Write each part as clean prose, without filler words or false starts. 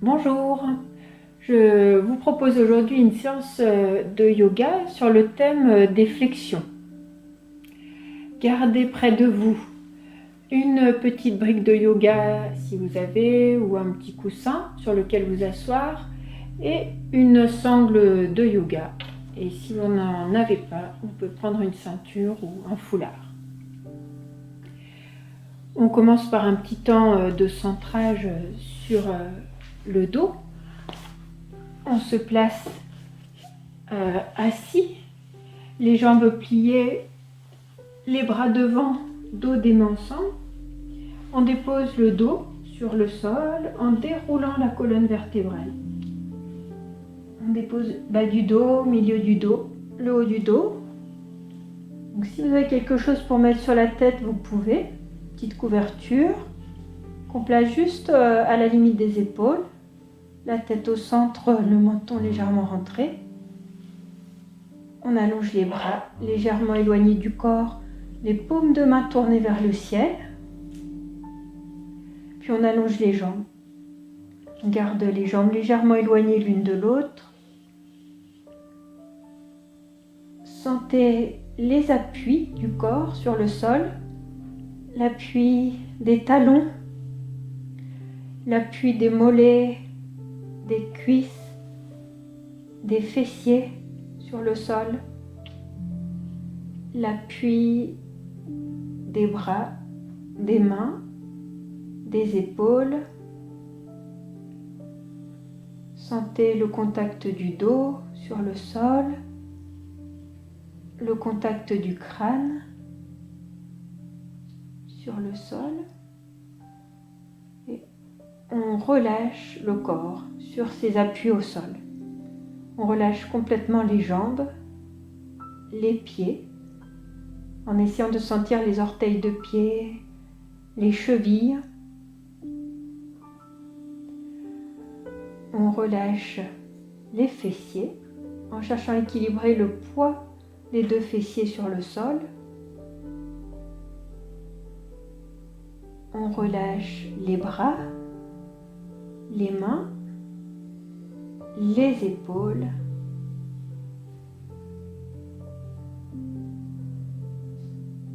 Bonjour, je vous propose aujourd'hui une séance de yoga sur le thème des flexions. Gardez près de vous une petite brique de yoga si vous avez, ou un petit coussin sur lequel vous asseoir, et une sangle de yoga. Et si vous n'en avez pas, vous pouvez prendre une ceinture ou un foulard. On commence par un petit temps de centrage sur le dos. On se place assis, les jambes pliées, les bras devant, dos des mains ensemble. On dépose le dos sur le sol en déroulant la colonne vertébrale. On dépose bas du dos, milieu du dos, le haut du dos. Donc, si vous avez quelque chose pour mettre sur la tête, vous pouvez. Petite couverture qu'on place juste à la limite des épaules. La tête au centre, le menton légèrement rentré. On allonge les bras légèrement éloignés du corps, les paumes de main tournées vers le ciel. Puis on allonge les jambes. On garde les jambes légèrement éloignées l'une de l'autre. Sentez les appuis du corps sur le sol, l'appui des talons, l'appui des mollets, des cuisses, des fessiers sur le sol, l'appui des bras, des mains, des épaules. Sentez le contact du dos sur le sol, le contact du crâne sur le sol. Et on relâche le corps sur ses appuis au sol. On relâche complètement les jambes, les pieds, en essayant de sentir les orteils de pied, les chevilles. On relâche les fessiers en cherchant à équilibrer le poids des deux fessiers sur le sol. On relâche les bras, les mains, les épaules.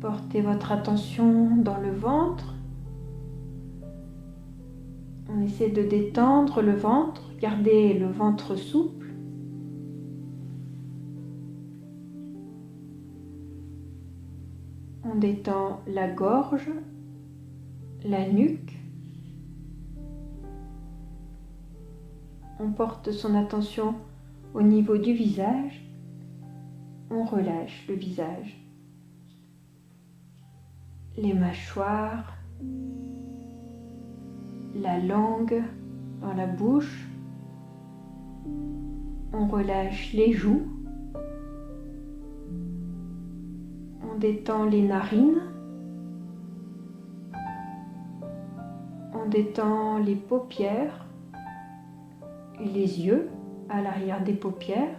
Portez votre attention dans le ventre. On essaie de détendre le ventre, gardez le ventre souple. On détend la gorge, la nuque. On porte son attention au niveau du visage. On relâche le visage, les mâchoires, la langue dans la bouche. On relâche les joues. On détend les narines. On détend les paupières et les yeux à l'arrière des paupières.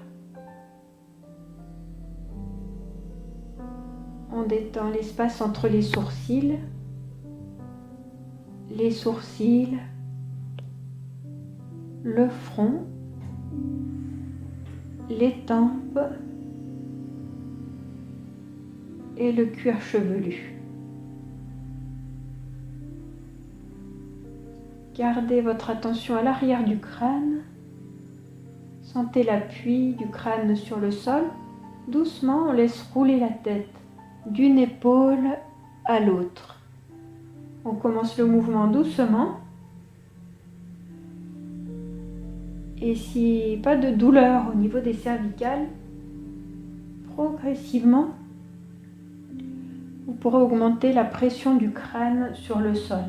On détend l'espace entre les sourcils, le front, les tempes et le cuir chevelu. Gardez votre attention à l'arrière du crâne. Sentez l'appui du crâne sur le sol. Doucement, on laisse rouler la tête d'une épaule à l'autre. On commence le mouvement doucement. Et si pas de douleur au niveau des cervicales, progressivement, vous pourrez augmenter la pression du crâne sur le sol.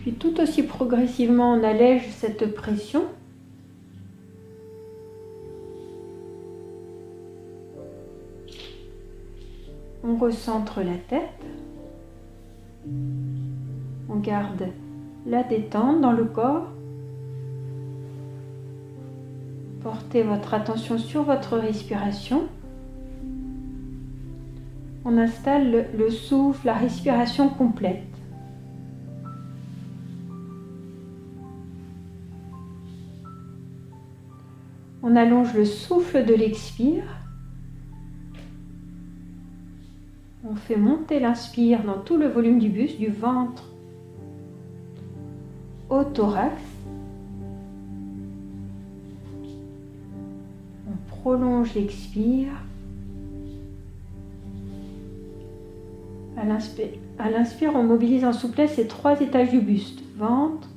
Puis tout aussi progressivement, on allège cette pression. On recentre la tête. On garde la détente dans le corps. Portez votre attention sur votre respiration. On installe le souffle, la respiration complète. On allonge le souffle de l'expire. On fait monter l'inspire dans tout le volume du buste, du ventre au thorax. On prolonge l'expire. À l'inspire, on mobilise en souplesse les 3 étages du buste. Ventre,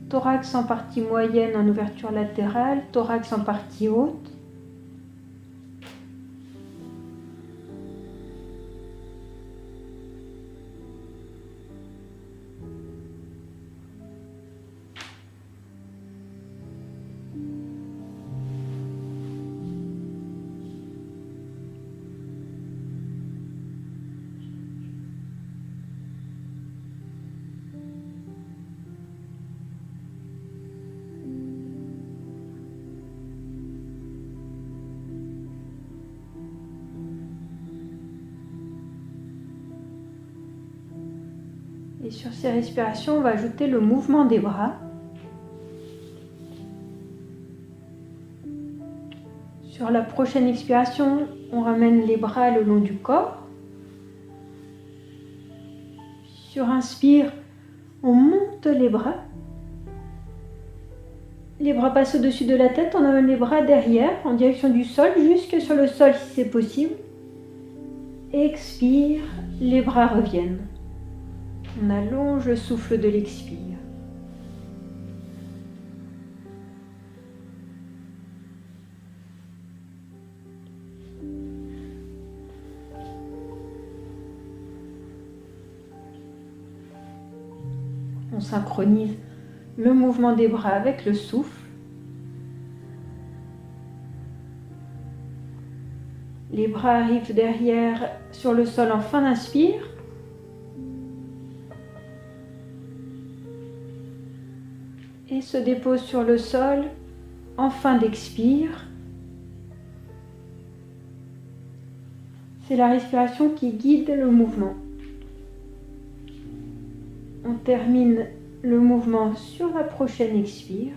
thorax en partie moyenne en ouverture latérale, thorax en partie haute. Et sur ces respirations, on va ajouter le mouvement des bras. Sur la prochaine expiration, on ramène les bras le long du corps. Sur inspire, on monte les bras. Les bras passent au-dessus de la tête, on amène les bras derrière en direction du sol, jusque sur le sol si c'est possible. Expire, les bras reviennent. On allonge le souffle de l'expire. On synchronise le mouvement des bras avec le souffle. Les bras arrivent derrière sur le sol en fin d'inspire. Et se déposent sur le sol en fin d'expire. C'est la respiration qui guide le mouvement. On termine le mouvement sur la prochaine expire.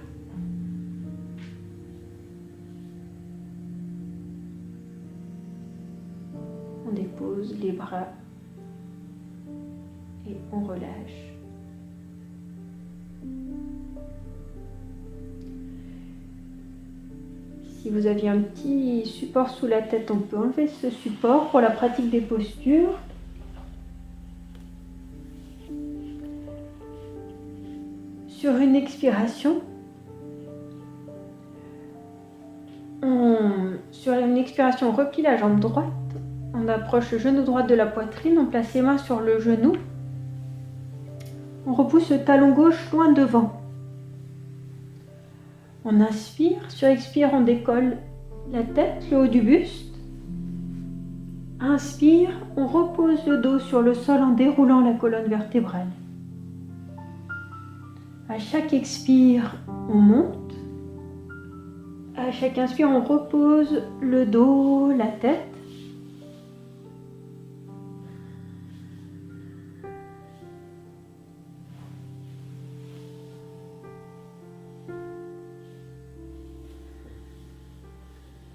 On dépose les bras et on relâche. Si vous aviez un petit support sous la tête, on peut enlever ce support pour la pratique des postures. Sur une expiration, on replie la jambe droite, on approche le genou droit de la poitrine, on place les mains sur le genou, on repousse le talon gauche loin devant. On inspire, sur expire, on décolle la tête, le haut du buste. Inspire, on repose le dos sur le sol en déroulant la colonne vertébrale. À chaque expire, on monte. À chaque inspire, on repose le dos, la tête.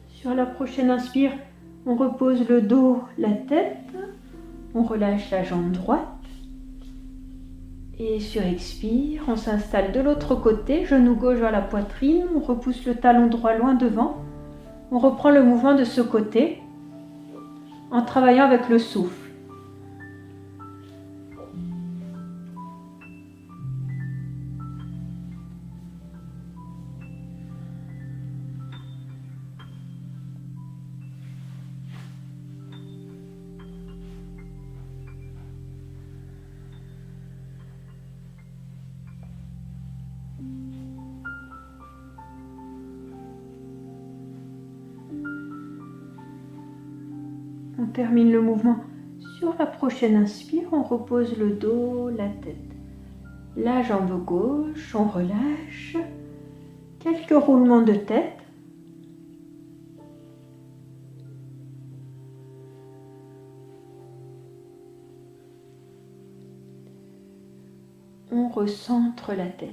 Sur la prochaine inspire, on repose le dos, la tête. On relâche la jambe droite. Et sur expire, on s'installe de l'autre côté, genou gauche vers la poitrine, on repousse le talon droit loin devant. On reprend le mouvement de ce côté en travaillant avec le souffle. On termine le mouvement. Sur la prochaine inspire, on repose le dos, la tête. La jambe gauche, on relâche. Quelques roulements de tête. on recentre la tête.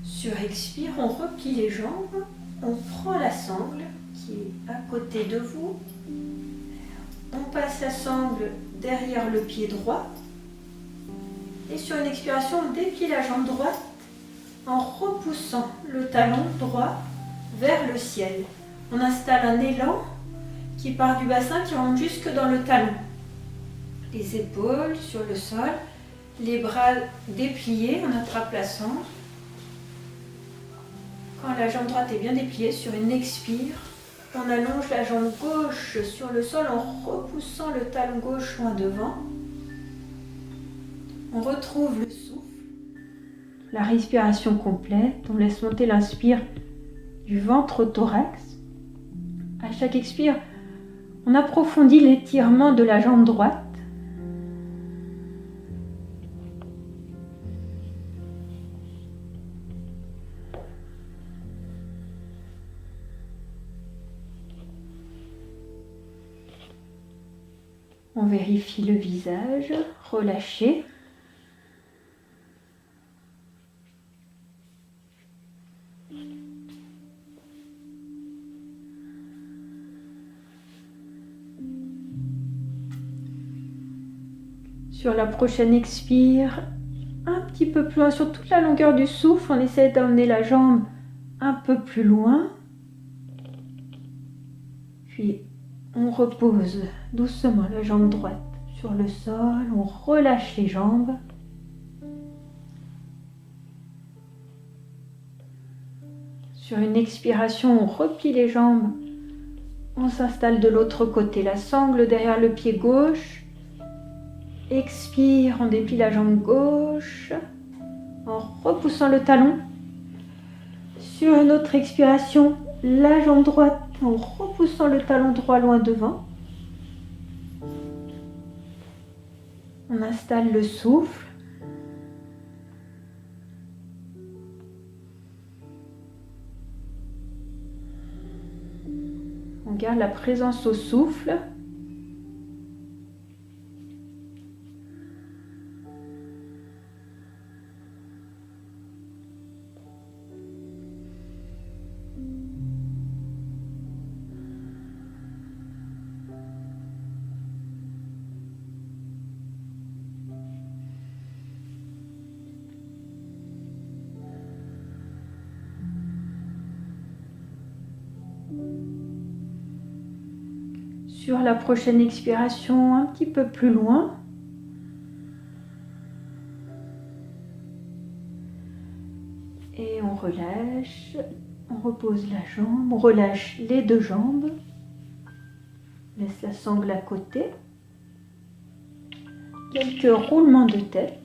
Sur expire, on replie les jambes, on prend la sangle qui est à côté de vous, on passe la sangle derrière le pied droit et sur une expiration, on déplie la jambe droite en repoussant le talon droit vers le ciel. On installe un élan qui part du bassin, qui rentre jusque dans le talon. Les épaules sur le sol, les bras dépliés, on attrape la sangle. Quand la jambe droite est bien dépliée, sur une expire, on allonge la jambe gauche sur le sol en repoussant le talon gauche loin devant. On retrouve le souffle, la respiration complète. On laisse monter l'inspire du ventre au thorax. À chaque expire, on approfondit l'étirement de la jambe droite. On vérifie le visage, relâché. Sur la prochaine expire, un petit peu plus loin, sur toute la longueur du souffle, on essaie d'emmener la jambe un peu plus loin. Puis on repose doucement la jambe droite sur le sol, on relâche les jambes. Sur une expiration, on replie les jambes, on s'installe de l'autre côté, la sangle derrière le pied gauche. Expire, on déplie la jambe gauche en repoussant le talon. Sur une autre expiration, la jambe droite en repoussant le talon droit loin devant. On installe le souffle. On garde la présence au souffle. Sur la prochaine expiration, un petit peu plus loin. Et on relâche, on repose la jambe, on relâche les deux jambes. Laisse la sangle à côté. Quelques roulements de tête.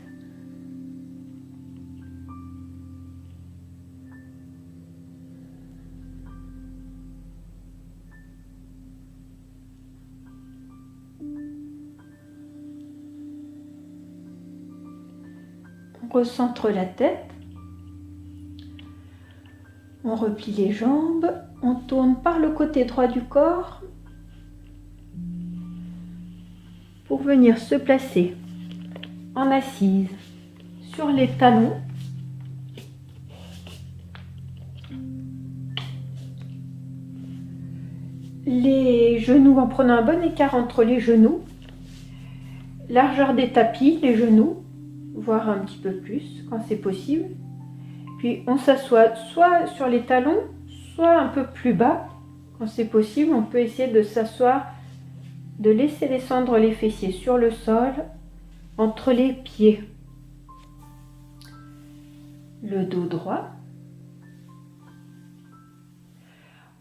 On recentre la tête, on replie les jambes, on tourne par le côté droit du corps pour venir se placer en assise sur les talons. Les genoux, en prenant un bon écart entre les genoux, largeur des tapis, les genoux, voire un petit peu plus quand c'est possible. Puis on s'assoit soit sur les talons, soit un peu plus bas. Quand c'est possible, on peut essayer de s'asseoir, de laisser descendre les fessiers sur le sol, entre les pieds. Le dos droit.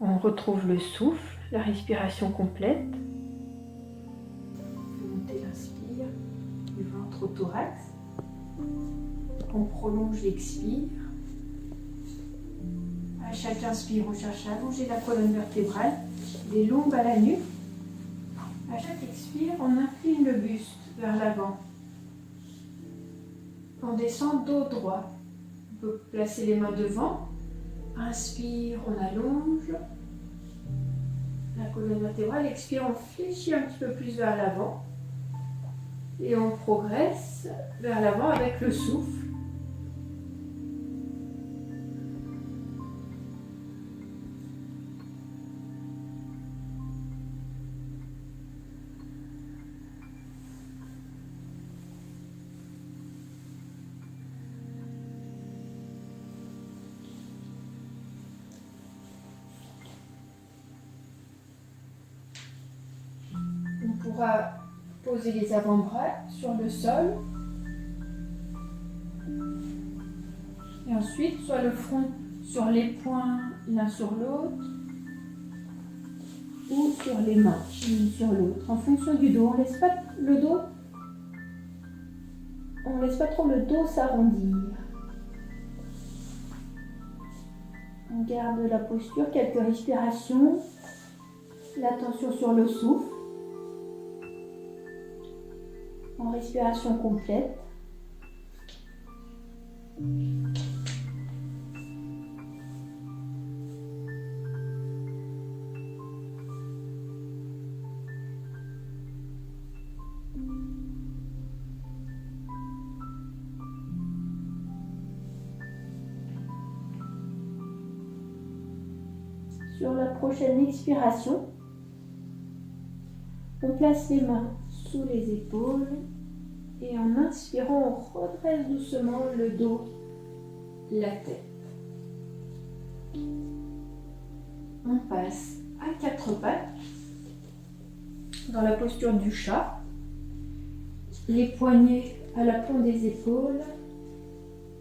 On retrouve le souffle, la respiration complète. Monter l'inspire du ventre au thorax. On prolonge l'expire. À chaque inspire, on cherche à allonger la colonne vertébrale, les lombes à la nuque. À chaque expire, on incline le buste vers l'avant. On descend dos droit. On peut placer les mains devant. Inspire, on allonge la colonne vertébrale. Expire, on fléchit un petit peu plus vers l'avant. Et on progresse vers l'avant avec le souffle. On pourra poser les avant-bras sur le sol. Et ensuite, soit le front sur les poings l'un sur l'autre, ou sur les mains l'une sur l'autre, en fonction du dos. On laisse pas le dos, on laisse pas trop le dos s'arrondir. On garde la posture, quelques respirations, l'attention sur le souffle, en respiration complète. Sur la prochaine expiration, on place les mains sous les épaules et en inspirant, on redresse doucement le dos, la tête. On passe à quatre pattes dans la posture du chat, les poignets à l'aplomb des épaules,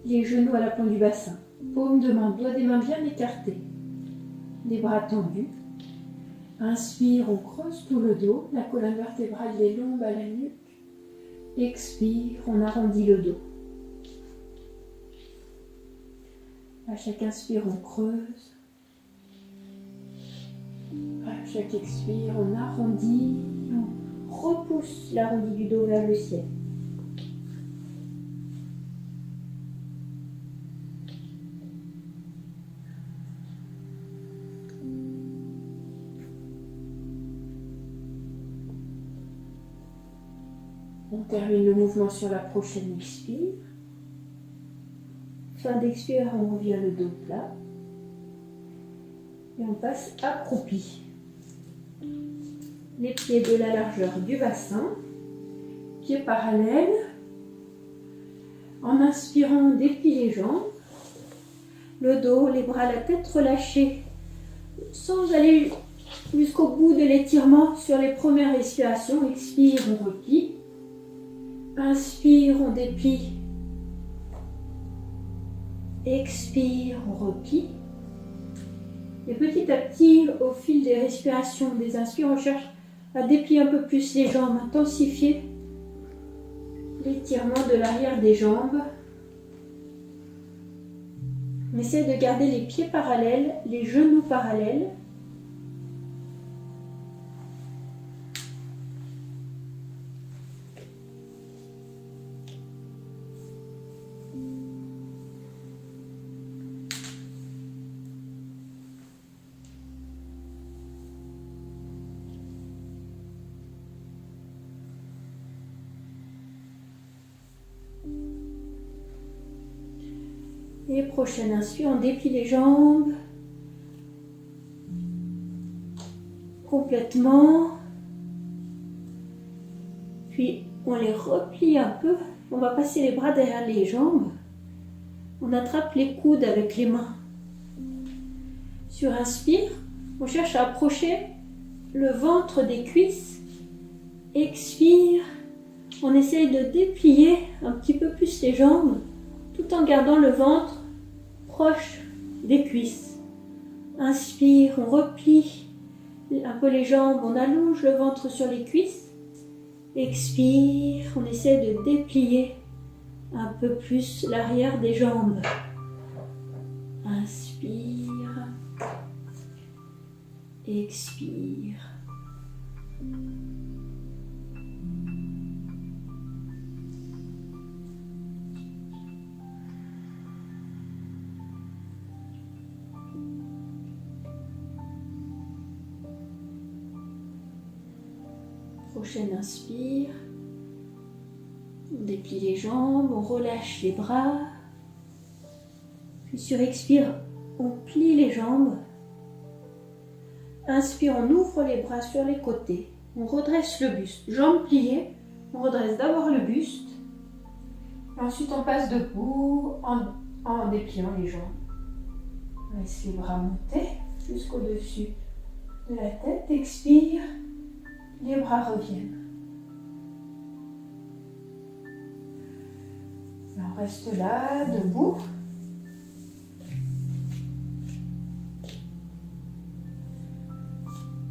les genoux à l'aplomb du bassin, paume de main, doigts des mains bien écartés. Les bras tendus. Inspire, on creuse tout le dos, la colonne vertébrale des lombes à la nuque. Expire, on arrondit le dos. À chaque inspire, on creuse. À chaque expire, on arrondit. On repousse l'arrondi du dos vers le ciel. On termine le mouvement sur la prochaine expire. Fin d'expire, on revient le dos plat. Et on passe accroupi. Les pieds de la largeur du bassin. Pieds parallèles. En inspirant, on déplie les jambes. Le dos, les bras, la tête relâchée. Sans aller jusqu'au bout de l'étirement sur les premières respirations. Expire, on replie. Inspire, on déplie. Expire, on replie. Et petit à petit, au fil des respirations, des inspires, on cherche à déplier un peu plus les jambes, intensifier l'étirement de l'arrière des jambes. On essaie de garder les pieds parallèles, les genoux parallèles. Et prochaine inspire, on déplie les jambes complètement. Puis on les replie un peu. On va passer les bras derrière les jambes. On attrape les coudes avec les mains. Sur inspire, on cherche à approcher le ventre des cuisses. Expire, on essaye de déplier un petit peu plus les jambes tout en gardant le ventre proche des cuisses. Inspire, on replie un peu les jambes, on allonge le ventre sur les cuisses. Expire, on essaie de déplier un peu plus l'arrière des jambes. Inspire, expire. Prochaine inspire, On déplie les jambes, on relâche les bras. Puis sur expire, on plie les jambes. Inspire, on ouvre les bras sur les côtés. On redresse le buste. Jambes pliées, on redresse d'abord le buste. Et ensuite, on passe debout en dépliant les jambes. On laisse les bras monter jusqu'au-dessus de la tête. Expire, les bras reviennent. Et on reste là, debout.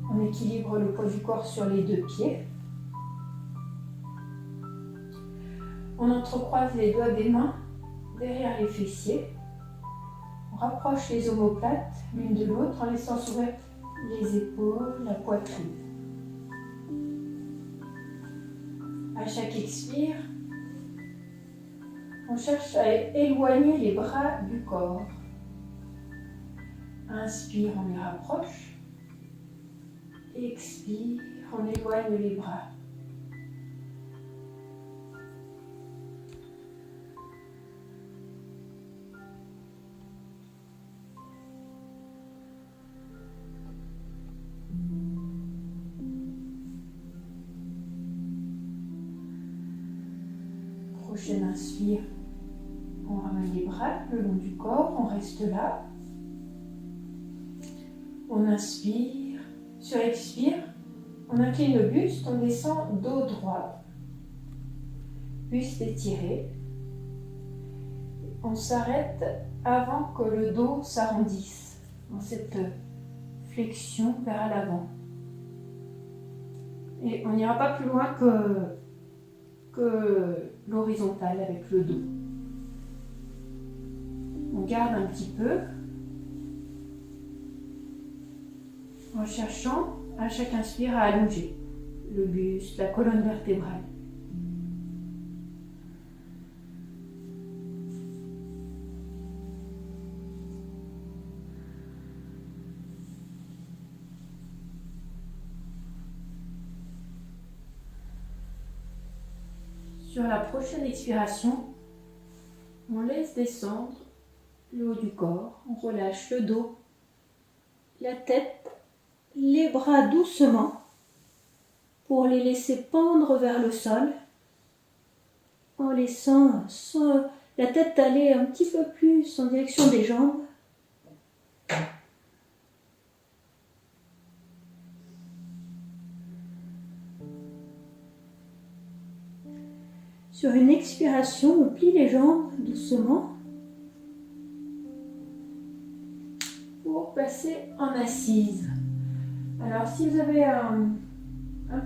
On équilibre le poids du corps sur les deux pieds. On entrecroise les doigts des mains derrière les fessiers. On rapproche les omoplates l'une de l'autre en laissant s'ouvrir les épaules, la poitrine. À chaque expire, on cherche à éloigner les bras du corps. Inspire, on les rapproche. Expire, on éloigne les bras. Prochaine inspire, on ramène les bras le long du corps, on reste là. On inspire. Sur expire, on incline le buste, on descend dos droit. Buste étiré. On s'arrête avant que le dos s'arrondisse dans cette flexion vers l'avant. Et on n'ira pas plus loin que l'horizontale avec le dos. On garde un petit peu. En cherchant à chaque inspire à allonger le buste, la colonne vertébrale. Sur la prochaine expiration, on laisse descendre le haut du corps, on relâche le dos, la tête, les bras doucement pour les laisser pendre vers le sol en laissant la tête aller un petit peu plus en direction des jambes. Sur une expiration, on plie les jambes doucement pour passer en assise. Alors, si vous avez un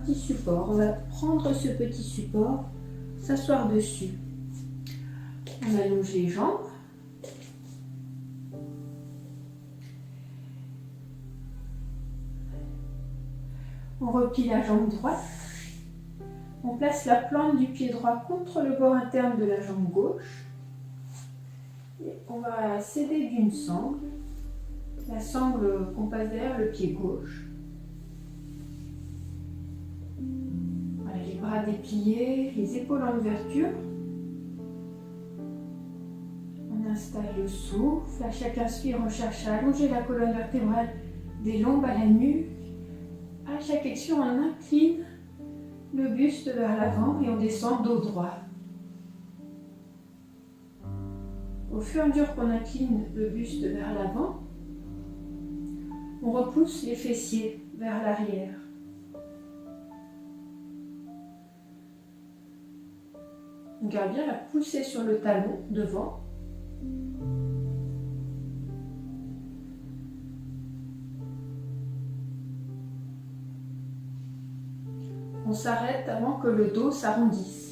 petit support, on va prendre ce petit support, s'asseoir dessus. On allonge les jambes. On replie la jambe droite. On place la plante du pied droit contre le bord interne de la jambe gauche. Et on va s'aider d'une sangle. La sangle qu'on passe derrière le pied gauche. Voilà, les bras dépliés, les épaules en ouverture. On installe le souffle. À chaque inspire, on cherche à allonger la colonne vertébrale des lombes à la nuque. À chaque expire, on incline le buste vers l'avant et on descend dos droit. Au fur et à mesure qu'on incline le buste vers l'avant, on repousse les fessiers vers l'arrière. On garde bien la poussée sur le talon devant. On s'arrête avant que le dos s'arrondisse.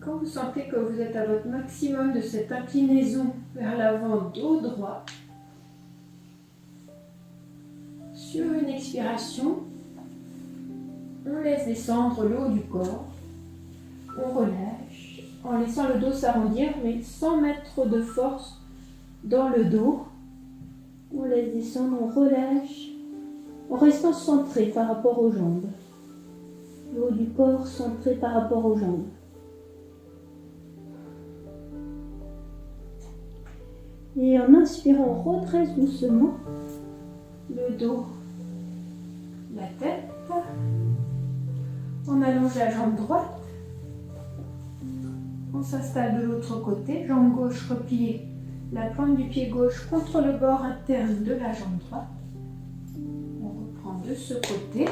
Quand vous sentez que vous êtes à votre maximum de cette inclinaison vers l'avant, dos droit, sur une expiration, On laisse descendre le haut du corps. On relâche en laissant le dos s'arrondir, mais sans mettre de force dans le dos. On laisse descendre, on relâche en restant centré par rapport aux jambes. Le haut du corps centré par rapport aux jambes. Et en inspirant, on redresse doucement le dos, la tête. On allonge la jambe droite. On s'installe de l'autre côté, jambe gauche repliée, la pointe du pied gauche contre le bord interne de la jambe droite. On reprend de ce côté.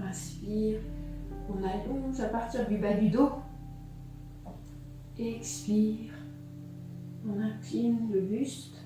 Inspire, on allonge à partir du bas du dos. Expire, on incline le buste.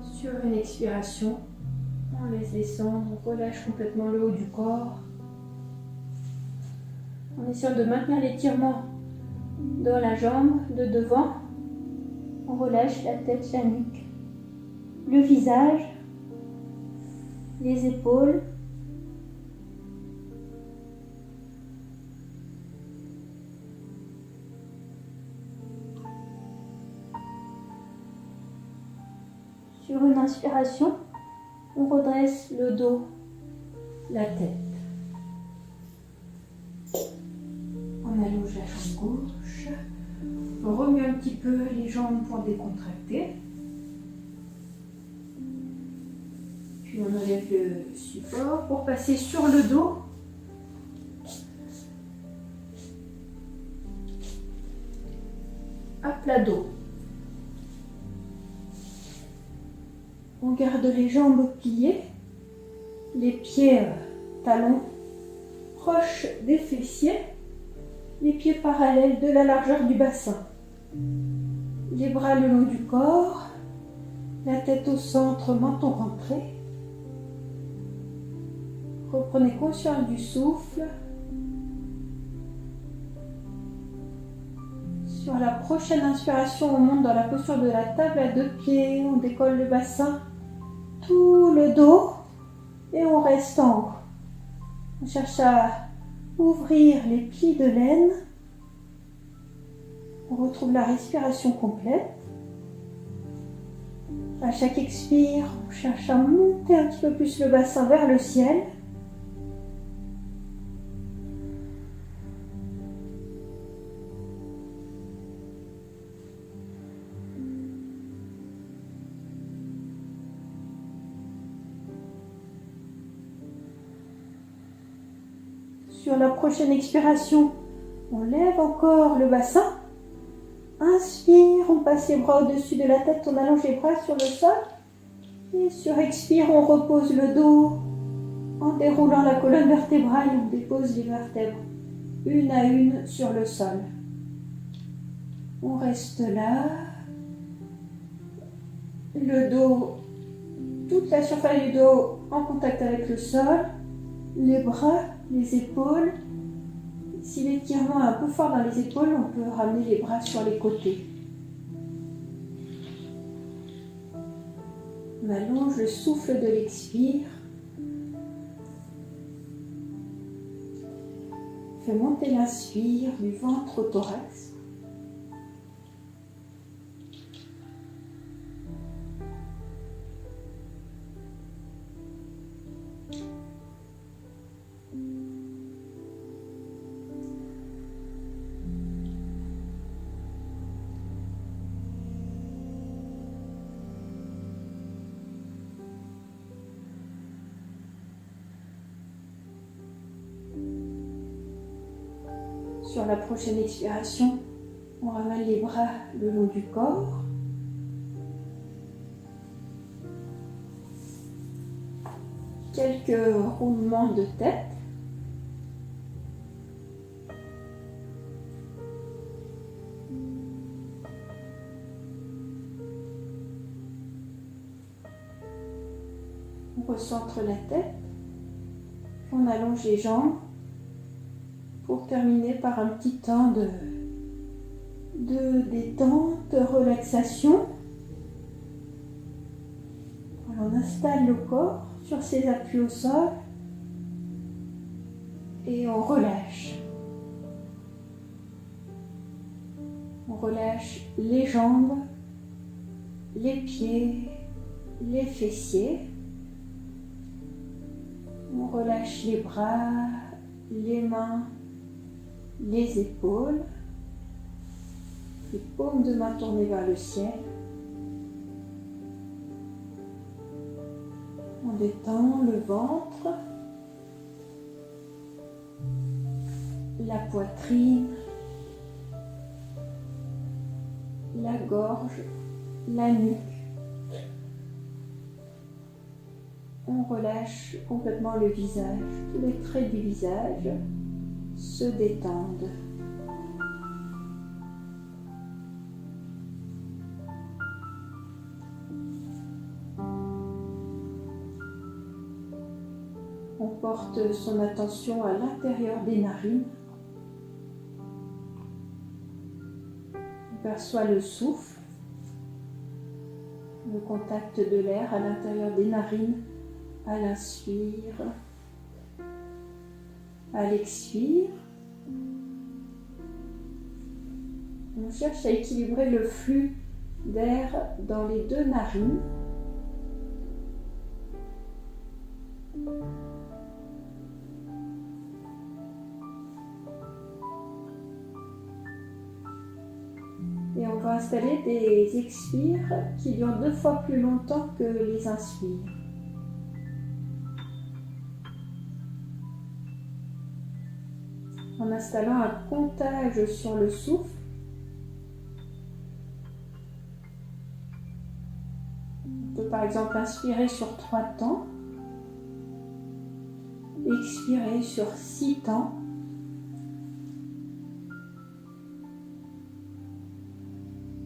Sur une expiration, on laisse descendre, on relâche complètement le haut du corps. En essayant de maintenir l'étirement dans la jambe de devant, on relâche la tête, la nuque, le visage, les épaules. Sur une inspiration, on redresse le dos, la tête. On allonge la jambe gauche. On remue un petit peu les jambes pour décontracter. Puis on enlève le support pour passer sur le dos. À plat dos. On garde les jambes pliées, les pieds talons proches des fessiers, les pieds parallèles de la largeur du bassin. Les bras le long du corps, la tête au centre, menton rentré. Reprenez conscience du souffle. Sur la prochaine inspiration, on monte dans la posture de la table à deux pieds, on décolle le bassin, tout le dos et on reste en haut. On cherche à ouvrir les plis de laine. On retrouve la respiration complète. À chaque expire, on cherche à monter un petit peu plus le bassin vers le ciel. Sur la prochaine expiration, on lève encore le bassin. Inspire, on passe les bras au-dessus de la tête, on allonge les bras sur le sol. Et sur expire, on repose le dos. En déroulant la colonne vertébrale, on dépose les vertèbres une à une sur le sol. On reste là. Le dos, toute la surface du dos en contact avec le sol. Les bras, les épaules. Si l'étirement est un peu fort dans les épaules, on peut ramener les bras sur les côtés. On allonge le souffle de l'expire. On fait monter l'inspire du ventre au thorax. Sur la prochaine expiration, On ramène les bras le long du corps. Quelques roulements de tête. On recentre la tête, puis on allonge les jambes pour terminer par un petit temps de détente, de relaxation. Alors, on installe le corps sur ses appuis au sol et on relâche. On relâche les jambes, les pieds, les fessiers. On relâche les bras, les mains, les épaules, les paumes de main tournées vers le ciel. On détend le ventre, la poitrine, la gorge, la nuque. On relâche complètement le visage. Tous les traits du visage se détendent. On porte son attention à l'intérieur des narines. On perçoit le souffle, le contact de l'air à l'intérieur des narines, à l'inspire, à l'expire. On cherche à équilibrer le flux d'air dans les deux narines. Et on va installer des expires qui durent 2 fois plus longtemps que les inspires. En installant un comptage sur le souffle, on peut par exemple inspirer sur 3 temps, expirer sur 6 temps,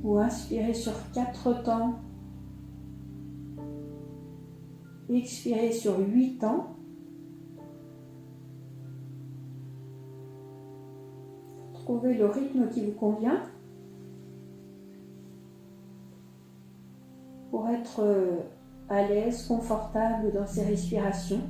ou inspirer sur 4 temps, expirer sur 8 temps. Trouvez le rythme qui vous convient pour être à l'aise, confortable dans ces respirations.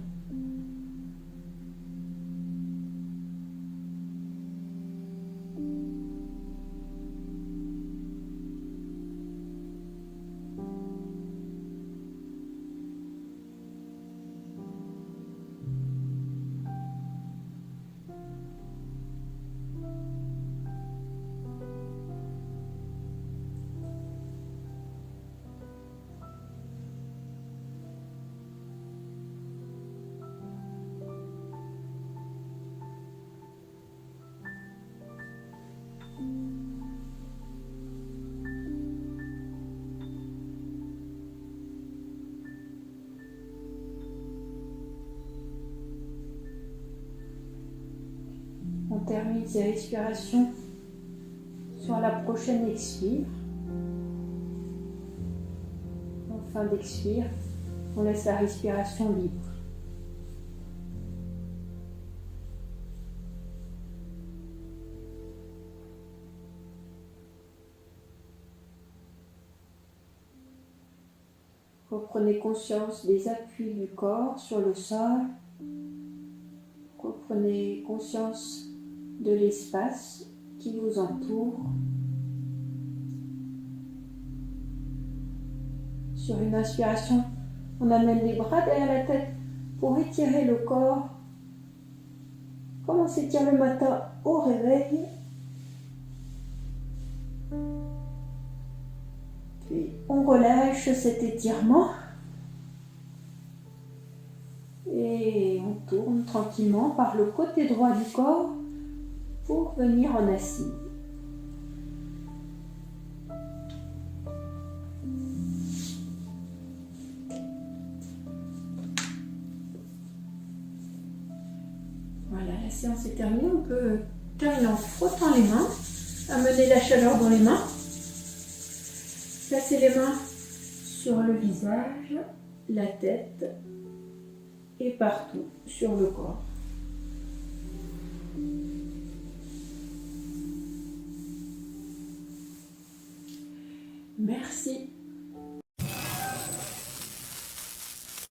On termine ces respirations sur la prochaine expire. En fin d'expire, on laisse la respiration libre. Reprenez conscience des appuis du corps sur le sol. Reprenez conscience de l'espace qui vous entoure. Sur une inspiration, on amène les bras derrière la tête pour étirer le corps. Comme on s'étire le matin au réveil. Puis on relâche cet étirement. Et on tourne tranquillement par le côté droit du corps pour venir en assise. La séance est terminée, on peut terminer en frottant les mains, amener la chaleur dans les mains, placer les mains sur le visage, la tête et partout sur le corps.